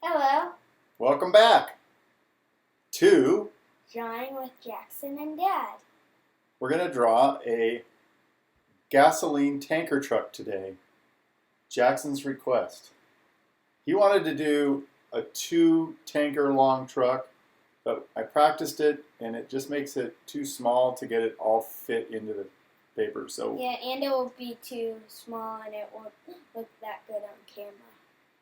Hello, Welcome back to, drawing with Jackson and Dad. we're going to draw a gasoline tanker truck today. Jackson's request. He wanted to do a 2-tanker long truck, but I practiced it and it just makes it too small to get it all fit into the paper. So Yeah, and it will be too small and it won't look that good on camera.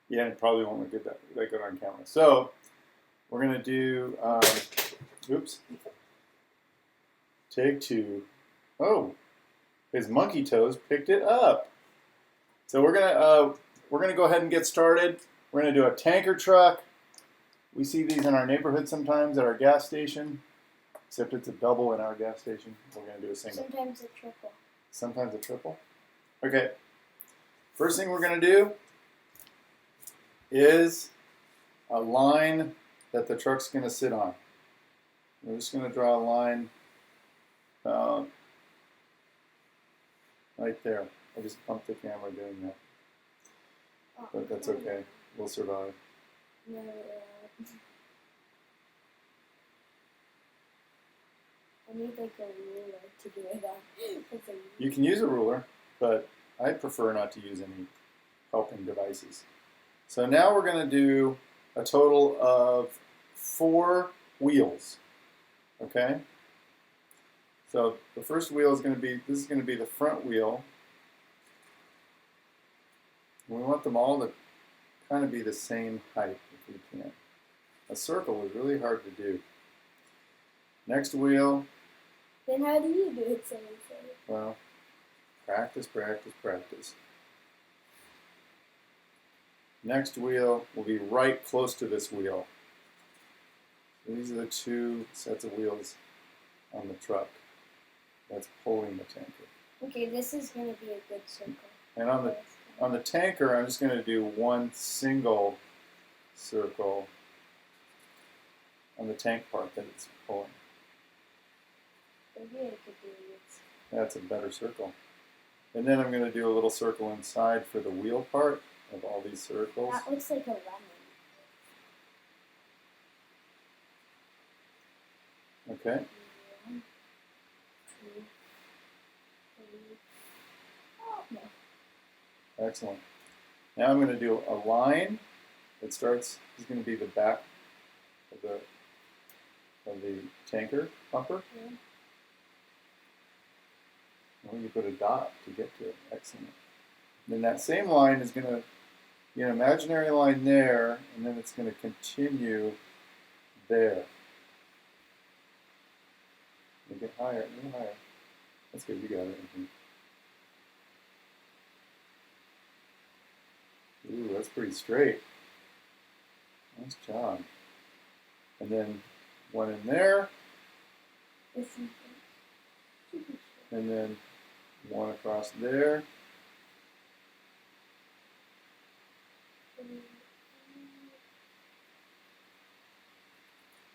yeah, it probably won't look that good on camera. So we're going to do, oops, take 2. Oh, his monkey toes picked it up. So we're gonna go ahead and get started. We're gonna do a tanker truck. We see these in our neighborhood sometimes at our gas station, except it's a double in our gas station. We're gonna do a single. Sometimes a triple. Sometimes a triple. Okay. First thing we're gonna do is a line that the truck's gonna sit on. We're just gonna draw a line right there. I just bumped the camera doing that, but that's okay. We'll survive. No, I need like a ruler to do it on. You can use a ruler, but I prefer not to use any helping devices. So now we're going to do a total of 4 wheels. Okay? So the first wheel is going to be, this is going to be the front wheel. We want them all to kind of be the same height if we can. A circle is really hard to do. Next wheel. Then how do you do it so easily? Well, practice, practice, practice. Next wheel will be right close to this wheel. So these are the 2 sets of wheels on the truck that's pulling the tanker. Okay, this is going to be a good circle. And on the tanker, I'm just going to do one single circle on the tank part that it's pulling. Maybe I could do this. That's a better circle. And then I'm going to do a little circle inside for the wheel part of all these circles. That looks like a lemon. Okay. 1, 2, 3. Oh, no. Excellent. Now I'm going to do a line that starts, this is going to be the back of the tanker bumper. Yeah. Well, you put a dot to get to it. Excellent. And then that same line is going to be an imaginary line there, and then it's going to continue there. And get higher, a little higher. That's good, you got it. Ooh, that's pretty straight. Nice job. And then one in there, and then one across there.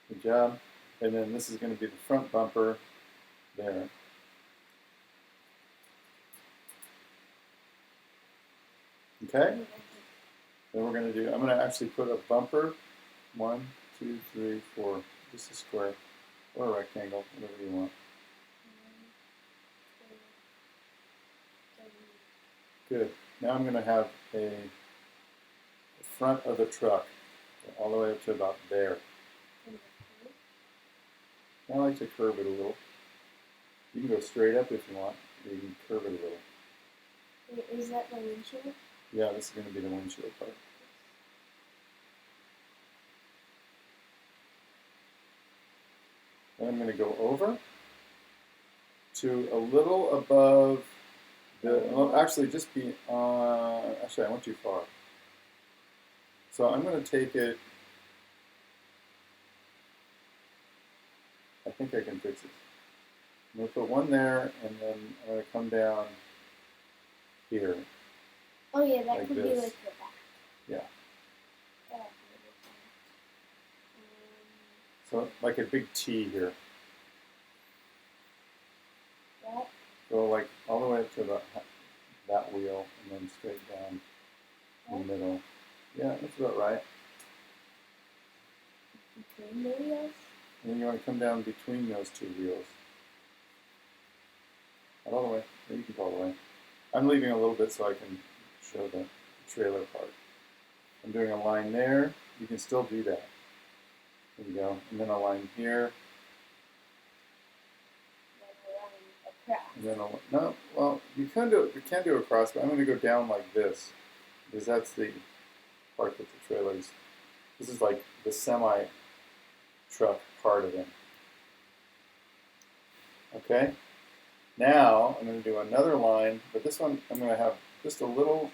Good job. And then this is going to be the front bumper there. Okay? Then we're going to do, I'm going to actually put a bumper, 1, 2, 3, 4, just a square, or a rectangle, whatever you want. Good. Now I'm going to have the front of the truck all the way up to about there. I like to curve it a little. You can go straight up if you want, or you can curve it a little. Wait, is that the windshield? Yeah, this is going to be the windshield part. Then I'm going to go over to a little above the, well, actually just be, actually I went too far. So I'm going to take it, I think I can fix it. I'm going to put one there, and then I'm going to come down here. Oh yeah, that Like could this. be like the back. Yeah. That So like a big T here. That. Go like all the way up to that wheel, and then straight down in the middle. Yeah, that's about right. Between the wheels? And then you want to come down between those two wheels. Not all the way. Or you can go all the way. I'm leaving a little bit so I can show the trailer part. I'm doing a line there. You can still do that. There you go. And then a line here. And then no, well, you can do a cross, but I'm going to go down like this because that's the part that the trailers. This is like the semi truck part of it. Okay. Now I'm going to do another line, but this one I'm going to have just a little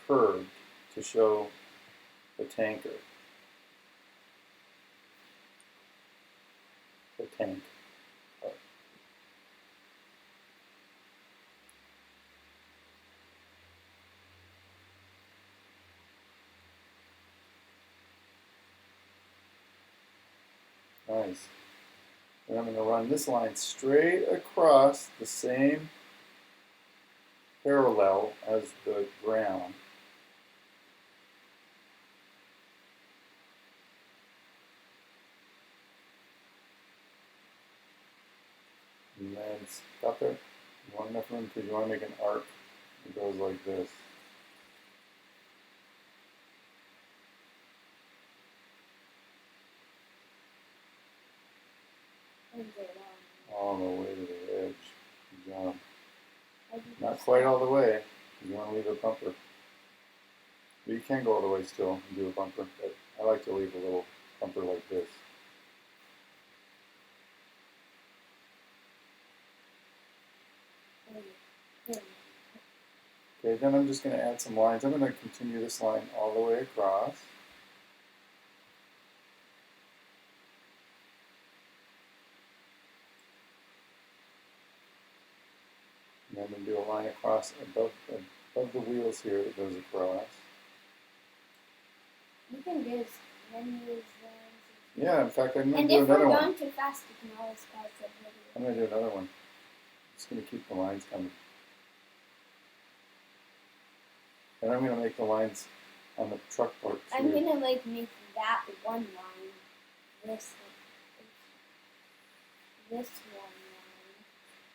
curve to show the tanker. The tank. Nice. And I'm going to run this line straight across the same parallel as the ground. And then stop there. You want enough room because you want to make an arc that goes like this. All the way to the edge. Good job. Not quite all the way, because you want to leave a bumper. But you can go all the way still and do a bumper, but I like to leave a little bumper like this. Okay, then I'm just going to add some lines. I'm going to continue this line all the way across. And then I'm going to do a line across above the wheels here that goes across. You can do many lines. Yeah, in fact, I'm going And to do another one. if we're going too fast, you can always pause the video. I'm going to do another one. Just going to keep the lines coming. And I'm going to make the lines on the truck part too. I'm going to make that one line. This one line.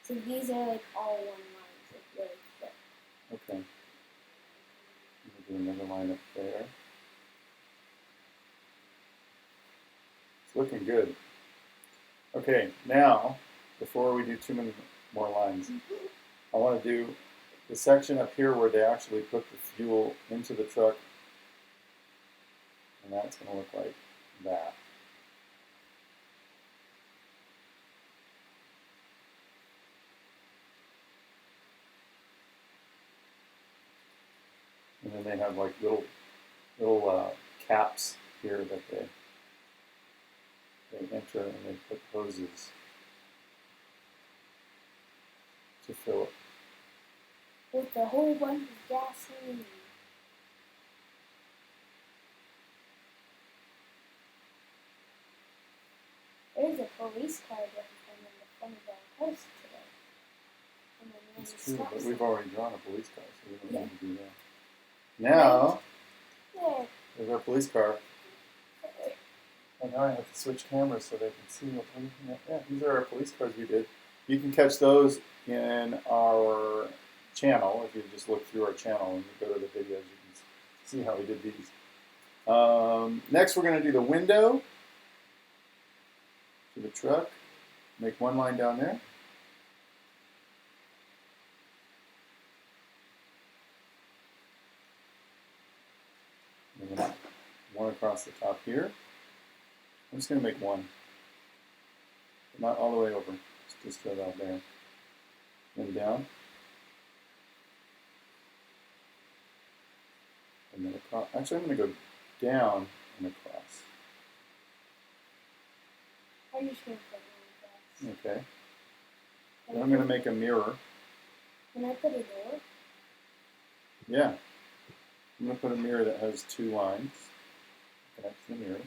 So these are like all one lines. Like really thick. Okay. I'm going to do another line up there. It's looking good. Okay, now, before we do too many more lines, I want to do the section up here where they actually put the fuel into the truck. And that's going to look like that. And then they have like little caps here that they enter and they put hoses to fill it. With a whole bunch of gasoline. There's a police car jumping in the front of our house today. And then It's true, but we've already drawn a police car, so we don't need to do that. Now, there's our police car. And now I have to switch cameras so they can see what we're looking at. Yeah, these are our police cars we did. You can catch those in our channel. If you just look through our channel and you go to the videos, you can see how we did these. Next, we're going to do the window to the truck. Make one line down there. And then one across the top here. I'm just going to make one. But not all the way over. Just go out there. Then down. And then across. Actually, I'm going to go down and across. I'm just going to put one across. Okay. Then I'm going to make a mirror. Can I put a door? Yeah. I'm going to put a mirror that has two lines. Connect to the mirror.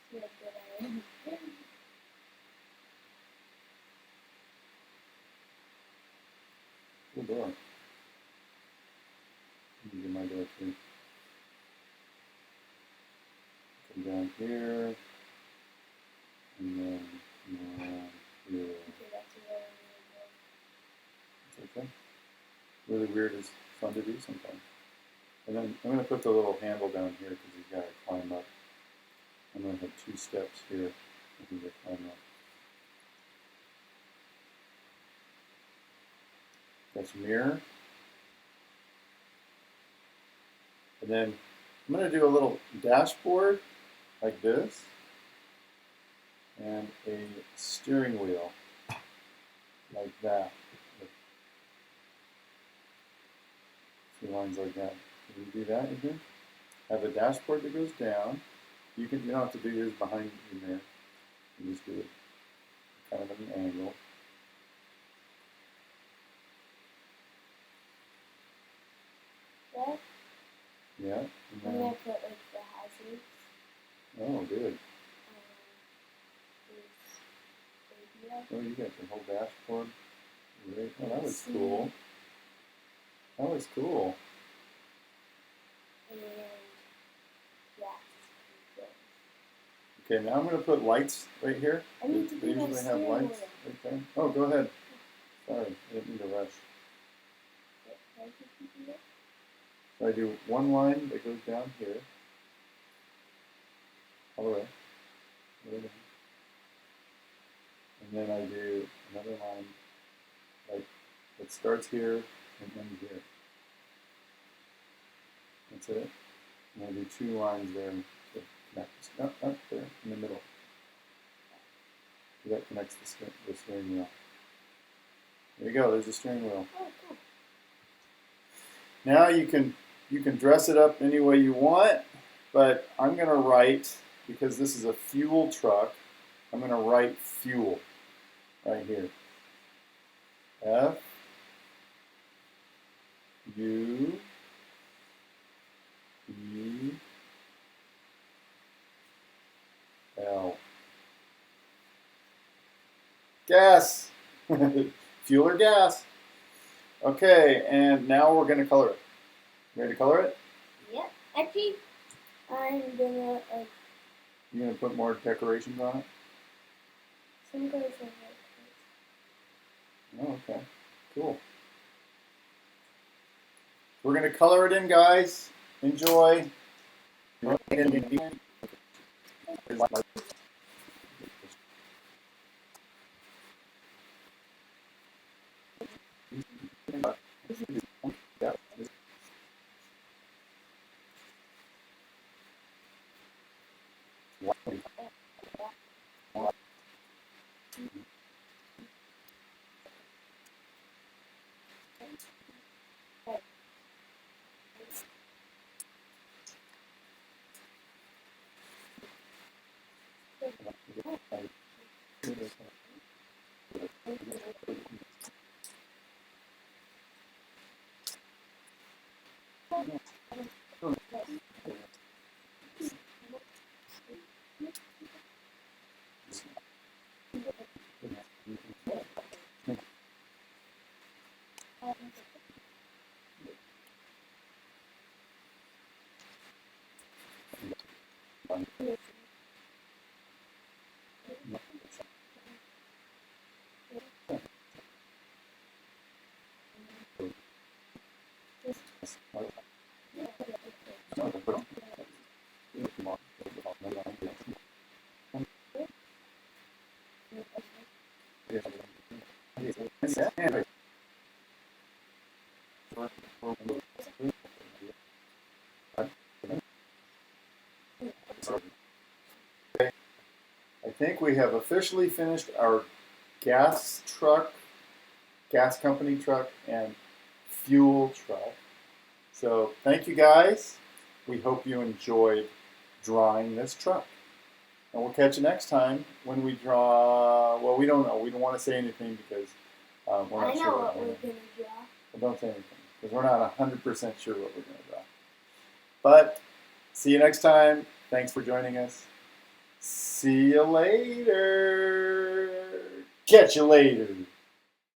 See how good I am. Good door. You can do my door too. down here, and then down here. Okay, that's really It's okay. Really weird is fun to do sometimes. And then I'm going to put the little handle down here because you've got to climb up. I'm going to have 2 steps here if you get climb up. That's mirror. And then I'm going to do a little dashboard like this and a steering wheel like that. 2 lines like that. Can you do that again? Have a dashboard that goes down. You don't have to do yours behind you there. You just do it kind of at an angle. That. Yeah. And I'm then, gonna put like the hazards. oh, good. This Oh, you got your whole dashboard. Right. Oh, that was cool. That was cool. And yes. Okay, now I'm going to put lights right here. I need to They do my usually have steering lights wheel. right there. Oh, go ahead. Sorry, I didn't mean to rush. Why did you do that? So I do 1 line that goes down here, all the way, and then I do another line like that starts here and ends here. That's it. And I do 2 lines there to connect up there in the middle. So that connects the steering wheel. There you go. There's the steering wheel. Oh, cool. Now you can dress it up any way you want, but I'm going to write, because this is a fuel truck, I'm going to write fuel right here. F U E L. Gas. Fuel or gas. Okay, and now we're going to color it. Ready to color it? Yeah. Actually, I'm gonna You're going to put more decorations on it? some colors of Oh, okay. Cool. We're going to color it in, guys. Enjoy. I think we have officially finished our gas truck, gas company truck, and fuel truck. So thank you guys. We hope you enjoyed drawing this truck. And we'll catch you next time when we draw, well, we don't know. We don't want to say anything because we're not I know sure what we're we're going to gonna draw. Well, don't say anything because we're not 100% sure what we're going to draw. But see you next time. Thanks for joining us. See you later. Catch you later.